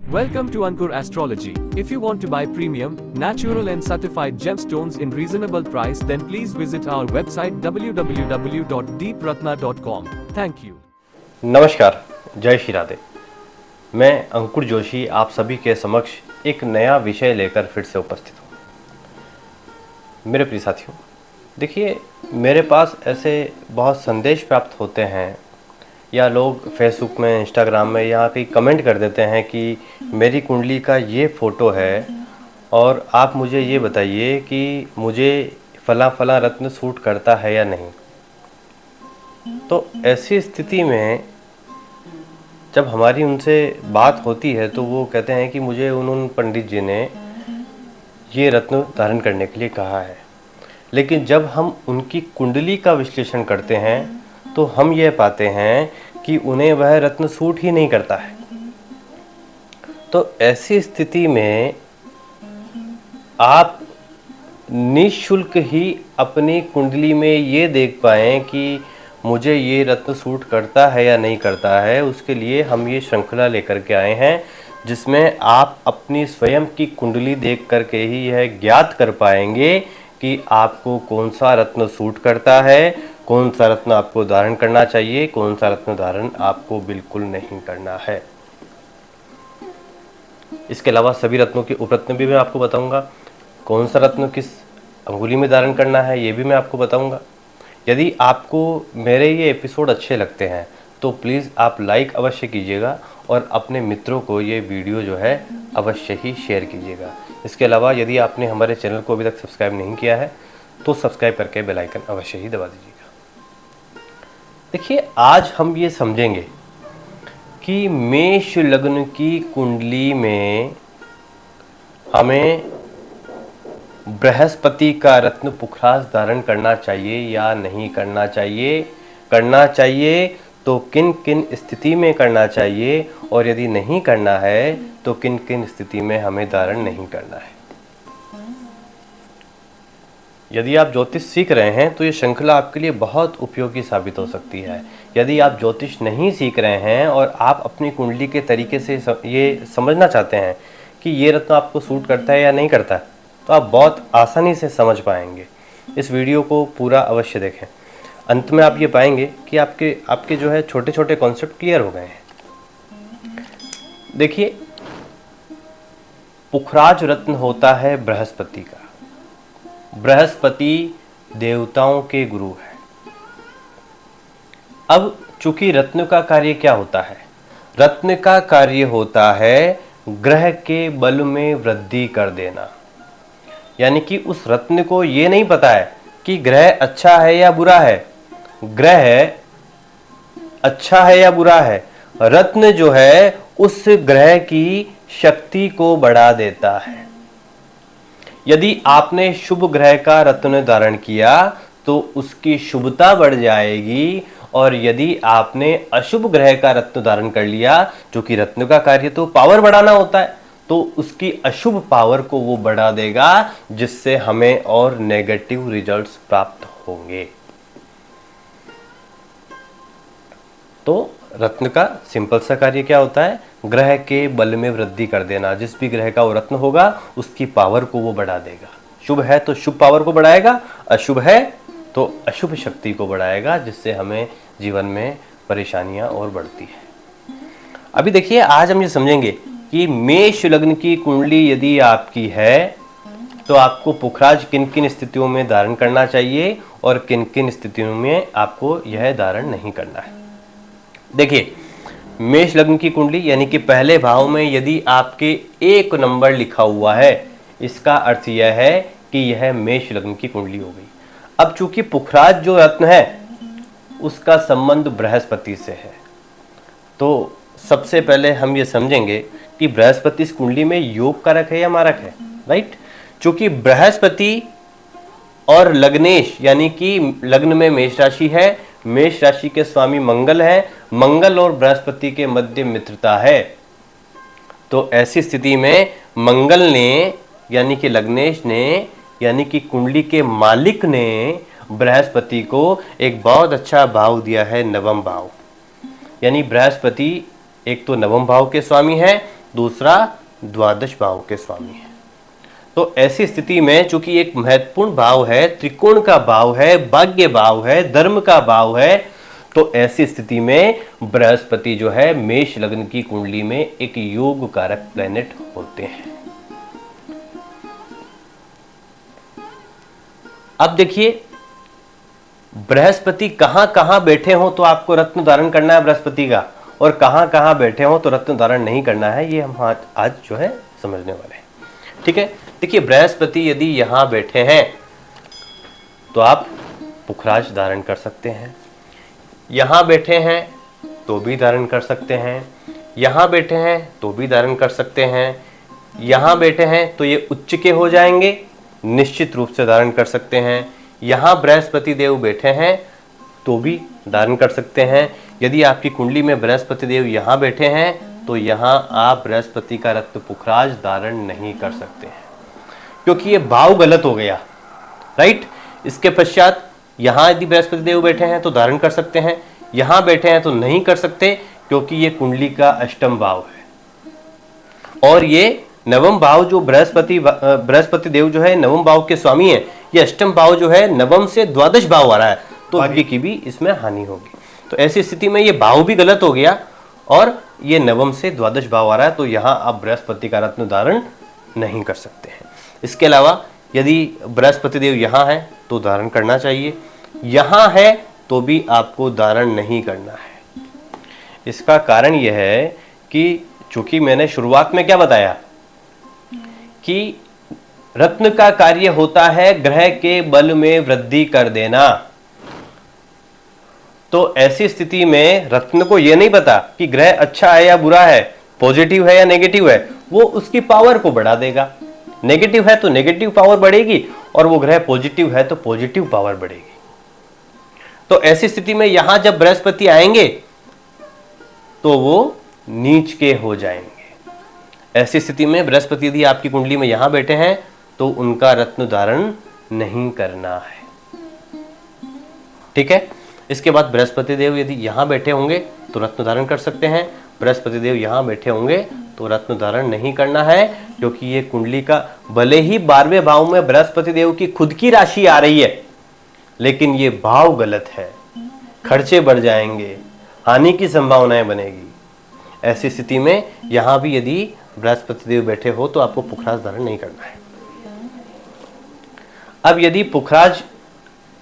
Welcome to Ankur Astrology. If you want to buy premium, natural and certified gemstones in reasonable price, then please visit our website www.deepratna.com. Thank you. नमस्कार, जय श्री राधे। मैं अंकुर जोशी आप सभी के समक्ष एक नया विषय लेकर फिर से उपस्थित हूँ। मेरे प्रिय साथियों, देखिए, मेरे पास ऐसे बहुत संदेश प्राप्त होते हैं या लोग फेसबुक में, इंस्टाग्राम में यहाँ कहीं कमेंट कर देते हैं कि मेरी कुंडली का ये फ़ोटो है और आप मुझे ये बताइए कि मुझे फला फला रत्न सूट करता है या नहीं। तो ऐसी स्थिति में जब हमारी उनसे बात होती है तो वो कहते हैं कि मुझे उन पंडित जी ने ये रत्न धारण करने के लिए कहा है, लेकिन जब हम उनकी कुंडली का विश्लेषण करते हैं तो हम ये पाते हैं कि उन्हें वह रत्न सूट ही नहीं करता है। तो ऐसी स्थिति में आप निःशुल्क ही अपनी कुंडली में ये देख पाएँ कि मुझे ये रत्न सूट करता है या नहीं करता है। उसके लिए हम ये श्रृंखला लेकर के आए हैं जिसमें आप अपनी स्वयं की कुंडली देख करके ही यह ज्ञात कर पाएंगे कि आपको कौन सा रत्न सूट करता है, कौन सा रत्न आपको धारण करना चाहिए, कौन सा रत्न धारण आपको बिल्कुल नहीं करना है। इसके अलावा सभी रत्नों के उपरत्न भी मैं आपको बताऊंगा। कौन सा रत्न किस अंगुली में धारण करना है ये भी मैं आपको बताऊंगा। यदि आपको मेरे ये एपिसोड अच्छे लगते हैं तो प्लीज़ आप लाइक अवश्य कीजिएगा और अपने मित्रों को ये वीडियो जो है अवश्य ही शेयर कीजिएगा। इसके अलावा यदि आपने हमारे चैनल को अभी तक सब्सक्राइब नहीं किया है तो सब्सक्राइब करके बेल आइकन अवश्य ही दबा दीजिएगा। देखिए, आज हम ये समझेंगे कि मेष लग्न की कुंडली में हमें बृहस्पति का रत्न पुखराज धारण करना चाहिए या नहीं करना चाहिए, करना चाहिए तो किन किन स्थिति में करना चाहिए, और यदि नहीं करना है तो किन किन स्थिति में हमें धारण नहीं करना है। यदि आप ज्योतिष सीख रहे हैं तो ये श्रृंखला आपके लिए बहुत उपयोगी साबित हो सकती है। यदि आप ज्योतिष नहीं सीख रहे हैं और आप अपनी कुंडली के तरीके से ये समझना चाहते हैं कि ये रत्न आपको सूट करता है या नहीं करता है, तो आप बहुत आसानी से समझ पाएंगे। इस वीडियो को पूरा अवश्य देखें। अंत में आप ये पाएंगे कि आपके जो है छोटे छोटे कॉन्सेप्ट क्लियर हो गए हैं। देखिए, पुखराज रत्न होता है बृहस्पति का। बृहस्पति देवताओं के गुरु है। अब चूंकि रत्न का कार्य क्या होता है? रत्न का कार्य होता है ग्रह के बल में वृद्धि कर देना। यानी कि उस रत्न को ये नहीं पता है कि ग्रह अच्छा है या बुरा है, ग्रह अच्छा है या बुरा है, रत्न जो है उस ग्रह की शक्ति को बढ़ा देता है। यदि आपने शुभ ग्रह का रत्न धारण किया तो उसकी शुभता बढ़ जाएगी, और यदि आपने अशुभ ग्रह का रत्न धारण कर लिया, जो कि रत्न का कार्य तो पावर बढ़ाना होता है, तो उसकी अशुभ पावर को वो बढ़ा देगा, जिससे हमें और नेगेटिव रिजल्ट्स प्राप्त होंगे। तो रत्न का सिंपल सा कार्य क्या होता है? ग्रह के बल में वृद्धि कर देना। जिस भी ग्रह का वो रत्न होगा उसकी पावर को वो बढ़ा देगा। शुभ है तो शुभ पावर को बढ़ाएगा, अशुभ है तो अशुभ शक्ति को बढ़ाएगा, जिससे हमें जीवन में परेशानियां और बढ़ती है। अभी देखिए, आज हम ये समझेंगे कि मेष लग्न की कुंडली यदि आपकी है तो आपको पुखराज किन किन स्थितियों में धारण करना चाहिए और किन किन स्थितियों में आपको यह धारण नहीं करना है। देखिए, मेष लग्न की कुंडली यानी कि पहले भाव में यदि आपके 1 नंबर लिखा हुआ है, इसका अर्थ यह है कि यह मेष लग्न की कुंडली हो गई। अब चूंकि पुखराज जो रत्न है उसका संबंध बृहस्पति से है, तो सबसे पहले हम ये समझेंगे कि बृहस्पति इस कुंडली में योग कारक है या मारक है, राइट। चूंकि बृहस्पति और लग्नेश यानी कि लग्न में मेष राशि है, मेष राशि के स्वामी मंगल है, मंगल और बृहस्पति के मध्य मित्रता है, तो ऐसी स्थिति में मंगल ने यानी कि लग्नेश ने यानी कि कुंडली के मालिक ने बृहस्पति को एक बहुत अच्छा भाव दिया है, नवम भाव। यानी बृहस्पति एक तो नवम भाव के स्वामी है, दूसरा द्वादश भाव के स्वामी है। तो ऐसी स्थिति में चूंकि एक महत्वपूर्ण भाव है, त्रिकोण का भाव है, भाग्य भाव है, धर्म का भाव है, तो ऐसी स्थिति में बृहस्पति जो है मेष लग्न की कुंडली में एक योग कारक प्लैनेट होते हैं। अब देखिए बृहस्पति कहां कहां बैठे हो तो आपको रत्न धारण करना है बृहस्पति का, और कहां कहां बैठे हो तो रत्न धारण नहीं करना है, ये हम आज जो है समझने वाले हैं। ठीक है, देखिए बृहस्पति यदि यहां बैठे हैं तो आप पुखराज धारण कर सकते हैं, यहां बैठे हैं तो भी धारण कर सकते हैं, यहां बैठे हैं तो भी धारण कर सकते हैं, यहां बैठे हैं तो ये उच्च के हो जाएंगे, निश्चित रूप से धारण कर सकते हैं, यहां बृहस्पति देव बैठे हैं तो भी धारण कर सकते हैं। यदि आपकी कुंडली में बृहस्पति देव यहां बैठे हैं तो यहां आप बृहस्पति का रत्न पुखराज धारण नहीं कर सकते हैं, क्योंकि ये भाव गलत हो गया, राइट। इसके पश्चात यहां यदि बृहस्पति देव बैठे हैं तो धारण कर सकते हैं, यहां बैठे हैं तो नहीं कर सकते, क्योंकि ये कुंडली का अष्टम भाव है। और ये नवम भाव जो बृहस्पति देव जो है नवम भाव के स्वामी है, ये अष्टम भाव जो है नवम से द्वादश भाव आ रहा है, तो भाग्य की भी इसमें हानि होगी। तो ऐसी स्थिति में ये भाव भी गलत हो गया और ये नवम से द्वादश भाव आ रहा है, तो यहां आप बृहस्पति का रत्न धारण नहीं कर सकते हैं। इसके अलावा यदि बृहस्पति देव यहां है तो धारण करना चाहिए, यहां है तो भी आपको धारण नहीं करना है। इसका कारण यह है कि चूंकि मैंने शुरुआत में क्या बताया कि रत्न का कार्य होता है ग्रह के बल में वृद्धि कर देना। तो ऐसी स्थिति में रत्न को यह नहीं पता कि ग्रह अच्छा है या बुरा है, पॉजिटिव है या नेगेटिव है, वो उसकी पावर को बढ़ा देगा। नेगेटिव है तो नेगेटिव पावर बढ़ेगी, और वो ग्रह पॉजिटिव है तो पॉजिटिव पावर बढ़ेगी। तो ऐसी स्थिति में यहां जब बृहस्पति आएंगे तो वो नीच के हो जाएंगे। ऐसी स्थिति में बृहस्पति यदि आपकी कुंडली में यहां बैठे हैं तो उनका रत्न धारण नहीं करना है। ठीक है, इसके बाद बृहस्पति देव यदि यहां बैठे होंगे तो रत्न धारण कर सकते हैं, बृहस्पति देव यहां बैठे होंगे तो रत्न धारण नहीं करना है, क्योंकि ये कुंडली का भले ही 12वें भाव में बृहस्पति देव की खुद की राशि आ रही है, लेकिन ये भाव गलत है, खर्चे बढ़ जाएंगे, हानि की संभावनाएं बनेगी। ऐसी स्थिति में यहां भी यदि बृहस्पति देव बैठे हो तो आपको पुखराज धारण नहीं करना है। अब यदि पुखराज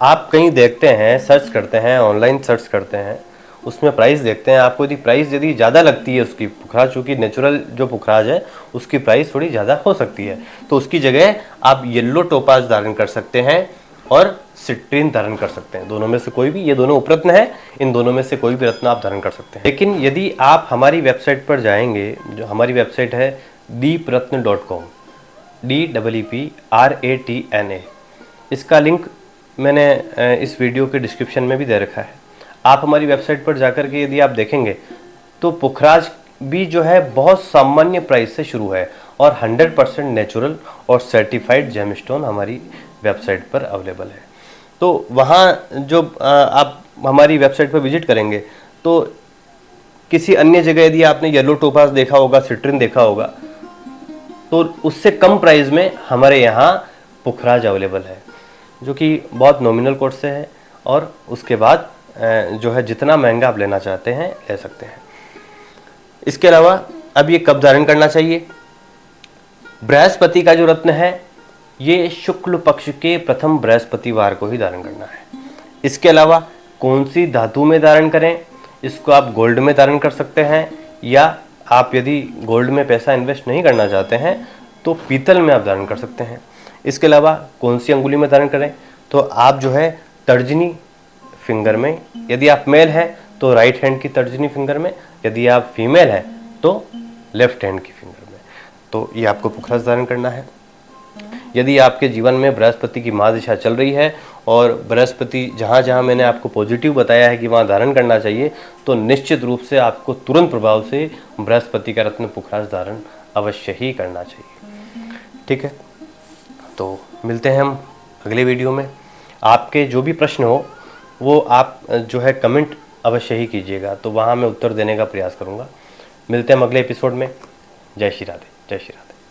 आप कहीं देखते हैं, सर्च करते हैं, ऑनलाइन सर्च करते हैं, उसमें प्राइस देखते हैं, आपको यदि प्राइस यदि ज़्यादा लगती है उसकी पुखराज, चूँकि नेचुरल जो पुखराज है उसकी प्राइस थोड़ी ज़्यादा हो सकती है, तो उसकी जगह आप येलो टोपाज धारण कर सकते हैं और सिट्रीन धारण कर सकते हैं। दोनों में से कोई भी, ये दोनों उपरत्न है, इन दोनों में से कोई भी रत्न आप धारण कर सकते हैं। लेकिन यदि आप हमारी वेबसाइट पर जाएंगे, जो हमारी वेबसाइट है deepratna.com, DEEPRATNA, इसका लिंक मैंने इस वीडियो के डिस्क्रिप्शन में भी दे रखा है। आप हमारी वेबसाइट पर जाकर के यदि आप देखेंगे तो पुखराज भी जो है बहुत सामान्य प्राइस से शुरू है, और 100% नेचुरल और सर्टिफाइड जेमस्टोन हमारी वेबसाइट पर अवेलेबल है। तो वहाँ जो आप हमारी वेबसाइट पर विजिट करेंगे तो किसी अन्य जगह यदि आपने येलो टोपाज देखा होगा, सिट्रीन देखा होगा, तो उससे कम प्राइस में हमारे यहाँ पुखराज अवेलेबल है, जो कि बहुत नॉमिनल कॉस्ट से है, और उसके बाद जो है जितना महंगा आप लेना चाहते हैं ले सकते हैं। इसके अलावा अब ये कब धारण करना चाहिए? बृहस्पति का जो रत्न है ये शुक्ल पक्ष के प्रथम बृहस्पतिवार को ही धारण करना है। इसके अलावा कौन सी धातु में धारण करें? इसको आप गोल्ड में धारण कर सकते हैं, या आप यदि गोल्ड में पैसा इन्वेस्ट नहीं करना चाहते हैं तो पीतल में आप धारण कर सकते हैं। इसके अलावा कौन सी अंगुली में धारण करें? तो आप जो है तर्जनी फिंगर में, यदि आप मेल हैं तो राइट हैंड की तर्जनी फिंगर में, यदि आप फीमेल हैं तो लेफ्ट हैंड की फिंगर में। तो ये आपको पुखराज धारण करना है। यदि आपके जीवन में बृहस्पति की महादशा चल रही है और बृहस्पति जहाँ जहाँ मैंने आपको पॉजिटिव बताया है कि वहाँ धारण करना चाहिए, तो निश्चित रूप से आपको तुरंत प्रभाव से बृहस्पति का रत्न पुखराज धारण अवश्य ही करना चाहिए। ठीक है, तो मिलते हैं हम अगले वीडियो में। आपके जो भी प्रश्न हो वो आप जो है कमेंट अवश्य ही कीजिएगा, तो वहाँ मैं उत्तर देने का प्रयास करूँगा। मिलते हैं हम अगले एपिसोड में। जय श्री राधे, जय श्री राधे।